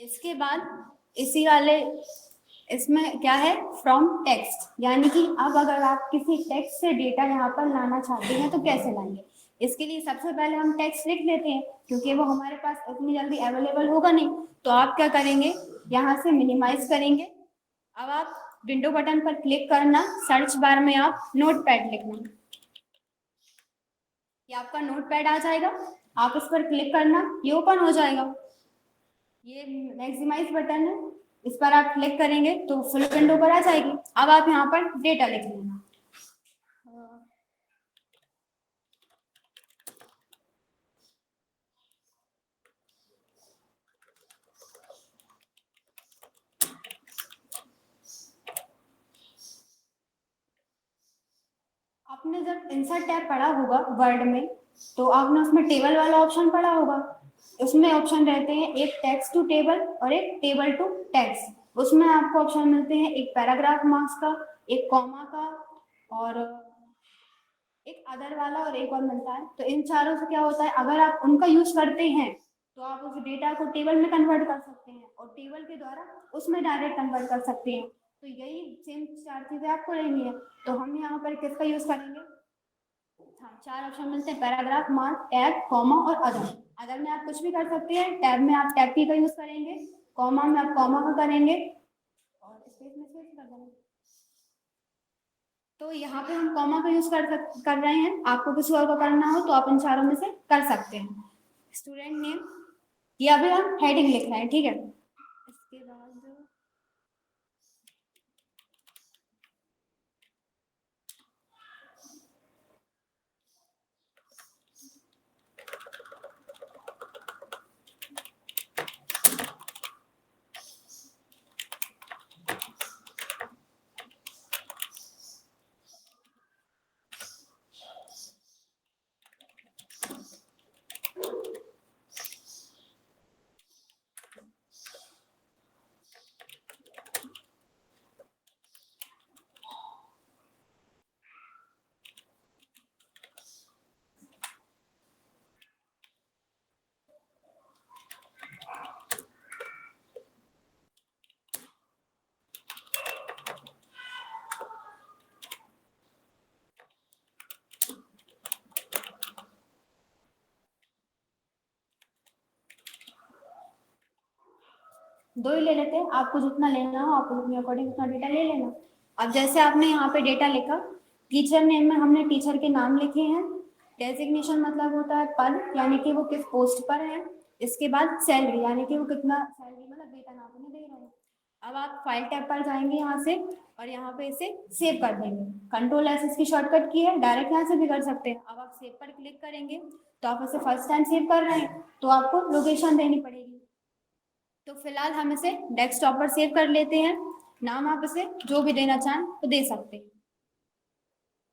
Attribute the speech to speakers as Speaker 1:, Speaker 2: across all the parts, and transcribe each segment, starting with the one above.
Speaker 1: इसके बाद इसी वाले इसमें क्या है, फ्रॉम टेक्स्ट, यानी कि अब अगर आप किसी टेक्स्ट से डेटा यहाँ पर लाना चाहते हैं तो कैसे लाएंगे। इसके लिए सबसे पहले हम टेक्स्ट लिख लेते हैं, क्योंकि वो हमारे पास इतनी जल्दी अवेलेबल होगा नहीं। तो आप क्या करेंगे, यहाँ से मिनिमाइज करेंगे। अब आप विंडो बटन पर क्लिक करना, सर्च बार में आप नोटपैड लिखना, ये आपका नोटपैड आ जाएगा। आप इस पर क्लिक करना, ये ओपन हो जाएगा। ये मैक्सिमाइज बटन है, इस पर आप क्लिक करेंगे तो फुल विंडो पर आ जाएगी। अब आप यहाँ पर डेटा लिख लेना। आपने जब इंसर्ट टैब पढ़ा होगा वर्ड में, तो आपने उसमें टेबल वाला ऑप्शन पढ़ा होगा। उसमें ऑप्शन रहते हैं, एक टेक्स्ट टू टेबल और एक टेबल टू टेक्स्ट। उसमें आपको ऑप्शन मिलते हैं, एक पैराग्राफ मार्क्स का, एक कॉमा का, और एक अदर वाला, और एक और मिलता है। तो इन चारों से क्या होता है, अगर आप उनका यूज करते हैं तो आप उस डेटा को टेबल में कन्वर्ट कर सकते हैं, और टेबल के द्वारा उसमें डायरेक्ट कन्वर्ट कर सकते हैं। तो यही सेम चार चीजें आपको लेनी है। तो हम यहाँ पर किसका यूज करेंगे, हाँ, चार ऑप्शन मिलते हैं, पैराग्राफ, मार्क, टैब, कॉमा और अदर। अदर में आप कुछ भी कर सकते हैं, टैब में आप टैब की का यूज करेंगे, कॉमा में आप कॉमा का करेंगे, और स्पेस में स्पेस कर देंगे। तो यहाँ पे हम कॉमा का यूज कर रहे हैं। आपको किसी और को करना हो तो आप इन चारों में से कर सकते हैं। स्टूडेंट नेम, ये अभी हम हेडिंग लिख रहे हैं, ठीक है। इसके बाद 2 ही ले लेते हैं, आपको जितना लेना हो आप अपने अकॉर्डिंग उतना डेटा ले लेना। अब जैसे आपने यहाँ पे डेटा लिखा, टीचर नेम में हमने टीचर के नाम लिखे हैं। डेजिग्नेशन मतलब होता है पद, यानी कि वो किस पोस्ट पर है। इसके बाद सैलरी, यानी कि वो कितना सैलरी मतलब वेतन आपने दे रहे हैं। अब आप फाइल टैब पर जाएंगे यहाँ से, और यहाँ पे इसे सेव कर देंगे। कंट्रोल एस इसकी शॉर्टकट की है, डायरेक्ट यहाँ से भी कर सकते हैं। अब आप सेव पर क्लिक करेंगे, तो आप इसे फर्स्ट टाइम सेव कर रहे हैं तो आपको लोकेशन देनी पड़ेगी। तो फिलहाल हम इसे डेस्कटॉप पर सेव कर लेते हैं। नाम आप इसे जो भी देना चाहें तो दे सकते हैं,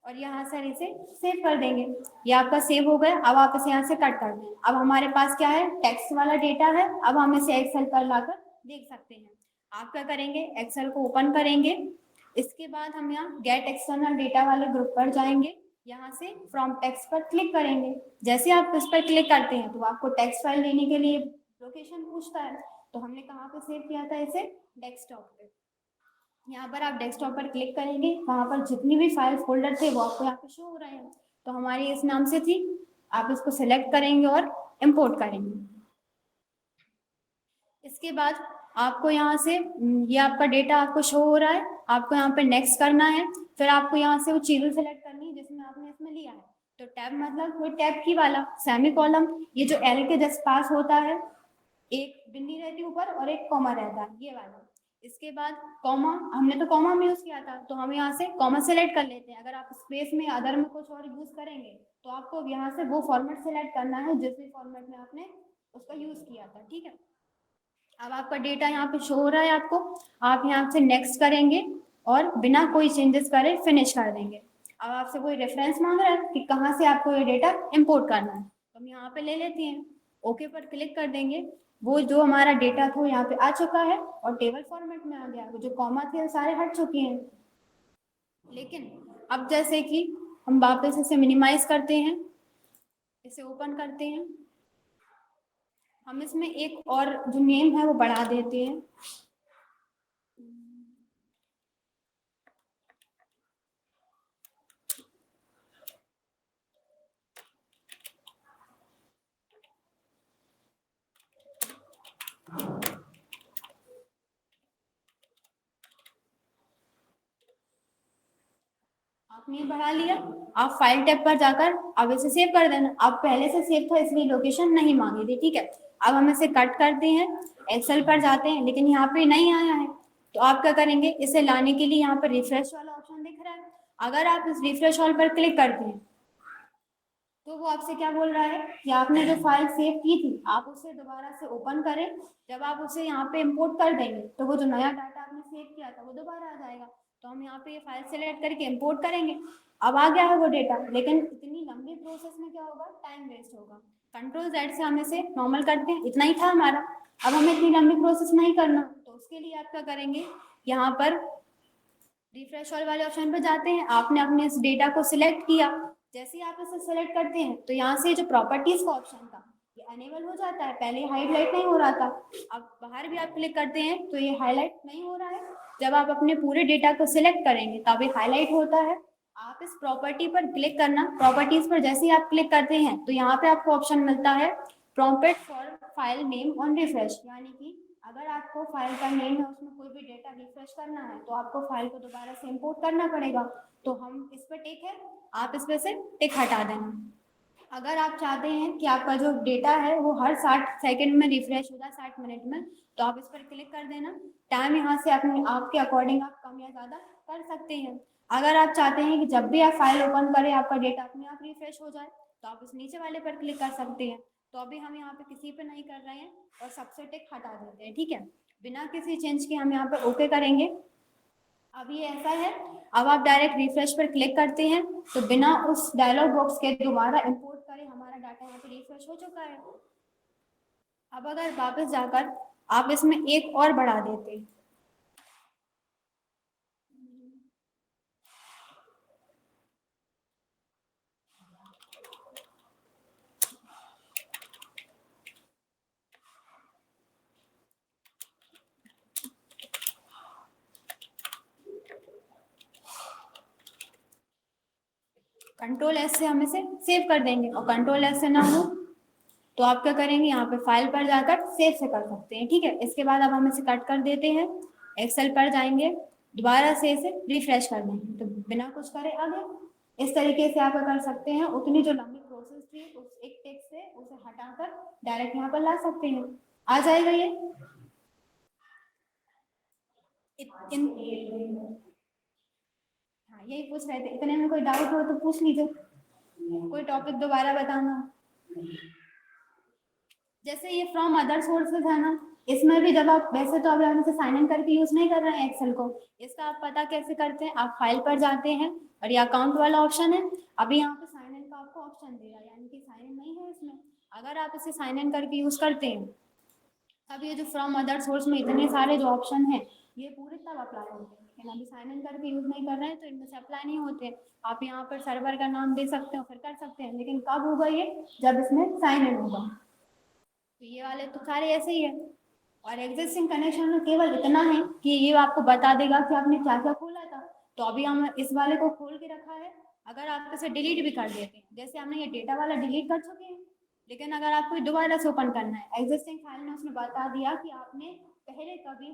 Speaker 1: और यहाँ से इसे सेव कर देंगे। ये आपका सेव हो गया। अब आप इसे यहाँ से कट कर दें। अब हमारे पास क्या है, टेक्स्ट वाला डेटा है। अब हम इसे एक्सेल पर लाकर देख सकते हैं। आप क्या करेंगे, एक्सेल को ओपन करेंगे। इसके बाद हम यहाँ गेट एक्सटर्नल डेटा वाले ग्रुप पर जाएंगे। यहाँ से फ्रॉम टेक्स्ट पर क्लिक करेंगे। जैसे आप इस पर क्लिक करते हैं तो आपको टेक्स्ट फाइल लेने के लिए लोकेशन पूछता है। तो हमने कहाँ पे सेव किया था इसे, डेस्कटॉप पे। यहाँ पर आप डेस्कटॉप पर क्लिक करेंगे, वहां पर जितनी भी फाइल फोल्डर थे वो आपको यहाँ पे शो हो रहे हैं। तो हमारी इस नाम से थी। आप इसको सिलेक्ट करेंगे और इम्पोर्ट करेंगे। इसके बाद आपको यहाँ से ये आपका डेटा आपको शो हो रहा है, आपको यहाँ पे नेक्स्ट करना है। फिर आपको यहाँ से वो चीजें सेलेक्ट करनी है जिसमें आपने इसमें लिया है। तो टैब मतलब वो टैब की वाला सेमी कॉलम, ये जो एल के जस्ट पास होता है, एक बिंदी रहती है ऊपर और एक कॉमा रहता है, ये वाला। इसके बाद कॉमा, हमने तो कॉमा में यूज किया था तो हम यहाँ से कॉमा सेलेक्ट कर लेते हैं। अगर आप स्पेस में अदर में कुछ और यूज करेंगे तो आपको यहाँ से वो फॉर्मेट सेलेक्ट करना है जिस भी फॉर्मेट में आपने उसका यूज किया था, ठीक है। अब आपका डेटा यहाँ पे शो हो रहा है आपको। आप यहाँ से नेक्स्ट करेंगे और बिना कोई चेंजेस करे फिनिश कर देंगे। अब आपसे कोई रेफरेंस मांग रहा है कि कहाँ से आपको ये डेटा इंपोर्ट करना है, तो हम यहाँ पे ले लेते हैं। ओके पर क्लिक कर देंगे। वो जो हमारा डेटा था यहाँ पे आ चुका है और टेबल फॉर्मेट में आ गया। वो जो कॉमा थे वो सारे हट चुके हैं। लेकिन अब जैसे कि हम वापस इसे मिनिमाइज करते हैं, इसे ओपन करते हैं। हम इसमें एक और जो नेम है वो बढ़ा देते हैं। आपने ये बढ़ा लिया, आप फाइल टैब पर जाकर अब इसे सेव कर देना। आप पहले से सेव था इसलिए लोकेशन नहीं मांगी थी, ठीक है। अब हम इसे कट करते हैं, एक्सेल पर जाते हैं, लेकिन यहाँ पे नहीं आया है, तो आप क्या करेंगे, इसे लाने के लिए यहाँ पर रिफ्रेश वाला ऑप्शन दिख रहा है, अगर आप इस रिफ्रेश ऑल पर क्लिक करते हैं तो वो आपसे क्या बोल रहा है कि आपने जो फाइल सेव की थी आप उसे दोबारा से ओपन करें। जब आप उसे यहाँ पे इंपोर्ट कर देंगे तो वो जो नया डाटा आपने सेव किया था वो दोबारा आ जाएगा। तो हम यहाँ पे ये फाइल सेलेक्ट करके इंपोर्ट करेंगे, अब आ गया है वो डेटा, लेकिन इतनी लंबी प्रोसेस में क्या होगा, टाइम वेस्ट होगा। कंट्रोल जेड से हम इसे नॉर्मल करते हैं, इतना ही था हमारा। अब हमें इतनी लंबी प्रोसेस नहीं करना, तो उसके लिए आप क्या करेंगे, यहाँ पर रिफ्रेश ऑल वाले ऑप्शन पर जाते हैं, आपने अपने इस डेटा को सिलेक्ट किया, जैसे ही आप इसे सिलेक्ट करते हैं तो यहाँ से जो प्रॉपर्टीज का ऑप्शन था ये अनेबल हो जाता है, पहले हाईलाइट नहीं हो रहा था। अब बाहर भी आप क्लिक करते हैं तो ये हाईलाइट नहीं हो रहा है, जब आप अपने पूरे डेटा को सिलेक्ट करेंगे तब ये हाईलाइट होता है। आप इस प्रॉपर्टी पर क्लिक करना, प्रॉपर्टीज पर जैसे ही आप क्लिक करते हैं तो यहाँ पे आपको ऑप्शन मिलता है prompt for file name on refresh, यानी कि अगर आपको फाइल का नेम है उसमें कोई भी डेटा रिफ्रेश करना है तो आपको फाइल को दोबारा से इंपोर्ट करना पड़ेगा। तो हम इस पर टिक है, आप इस पर से टिक हटा देना। अगर आप चाहते हैं कि आपका जो डेटा है वो हर 60 सेकंड में रिफ्रेश हो जाए, 60 मिनट में, तो आप इस पर क्लिक कर देना। टाइम यहाँ से अपने आपके अकॉर्डिंग आप कम या ज़्यादा कर सकते हैं। अगर आप चाहते हैं कि जब भी आप फाइल ओपन करें आपका डेटा अपने आप रिफ्रेश हो जाए तो आप इस नीचे वाले पर क्लिक कर सकते हैं। तो अभी हम यहाँ पे किसी पे नहीं कर रहे हैं और सबसे टिक हटा देते हैं, ठीक है। बिना किसी चेंज के हम यहाँ पे ओके करेंगे। अब ये ऐसा है, अब आप डायरेक्ट रिफ्रेश पर क्लिक करते हैं तो बिना उस डायलॉग बॉक्स के दोबारा इंपोर्ट करें हमारा डाटा यहाँ पे रिफ्रेश हो चुका है। अब अगर वापस जाकर आप इसमें एक और बढ़ा देते, कंट्रोल एस से हम इसे सेव कर देंगे, और कंट्रोल एस से ना हो तो आप क्या करेंगे, यहाँ पे फाइल पर जाकर सेव से कर सकते हैं, ठीक है। इसके बाद अब हम इसे कट कर देते हैं, एक्सेल पर जाएंगे, दोबारा से इसे रिफ्रेश कर देंगे तो बिना कुछ करे आ गया। इस तरीके से आप कर सकते हैं, उतनी जो लंबी प्रोसेस थी उस एक टेक्स्ट से उसे हटाकर डायरेक्ट यहाँ पर ला सकते हैं, आ जाएगा ये। इन हाँ यही पूछ रहे थे, इतने में कोई डाउट हो तो पूछ लीजिए, कोई टॉपिक दोबारा बताना। जैसे ये फ्रॉम अदर सोर्सेज है ना, इसमें भी जब आप वैसे तो अभी हम इसे साइन इन करके यूज नहीं कर रहे हैं एक्सेल को, इसका आप पता कैसे करते हैं, आप फाइल पर जाते हैं और ये अकाउंट वाला ऑप्शन है, अभी यहाँ पे साइन इन का आपको ऑप्शन दे रहा है, यानी कि साइन इन नहीं है इसमें। अगर आप इसे साइन इन करके यूज करते हैं अब ये जो फ्रॉम अदर सोर्स में इतने सारे जो ऑप्शन है ये पूरे तब अप्लाई होते हैं, लेकिन अभी साइन इन करके यूज नहीं कर रहे हैं तो इनमें से अप्लाई नहीं होते। आप यहाँ पर सर्वर का नाम दे सकते हो फिर कर सकते हैं, लेकिन कब होगा ये, जब इसमें साइन इन होगा। तो ये वाले तो सारे ऐसे ही है। और एग्जिस्टिंग कनेक्शन में केवल इतना है कि ये आपको बता देगा कि आपने क्या क्या खोला था। तो अभी हम इस वाले को खोल के रखा है, अगर आप इसे डिलीट भी कर देते हैं, जैसे हमने ये डेटा वाला डिलीट कर चुके हैं, लेकिन अगर आपको दोबारा से ओपन करना है एग्जिस्टिंग फाइल में उसने बता दिया कि आपने पहले कभी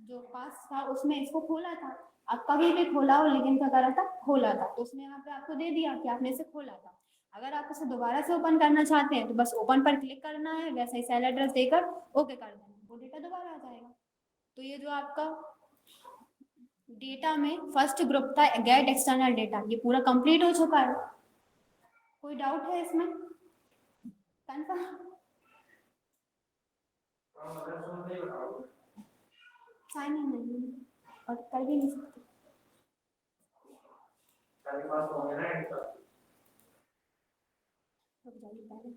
Speaker 1: जो पास था उसमें इसको खोला था, आप कभी भी खोला हो लेकिन क्या करा था, खोला था, तो उसने यहाँ पे आपको दे दिया कि आपने इसे खोला था। अगर आप इसे दोबारा से ओपन करना चाहते हैं तो बस ओपन पर क्लिक करना है, वैसे ही सेल एड्रेस देकर ओके कर देना, वो डेटा दोबारा आ जाएगा। तो ये जो आपका डेटा में फर्स्ट ग्रुप था गेट एक्सटर्नल डेटा, ये पूरा कंप्लीट हो चुका है। कोई डाउट है इसमें, कंफर्म? साइन इन नहीं और कर भी नहीं सकते। रुक जाइए पहले।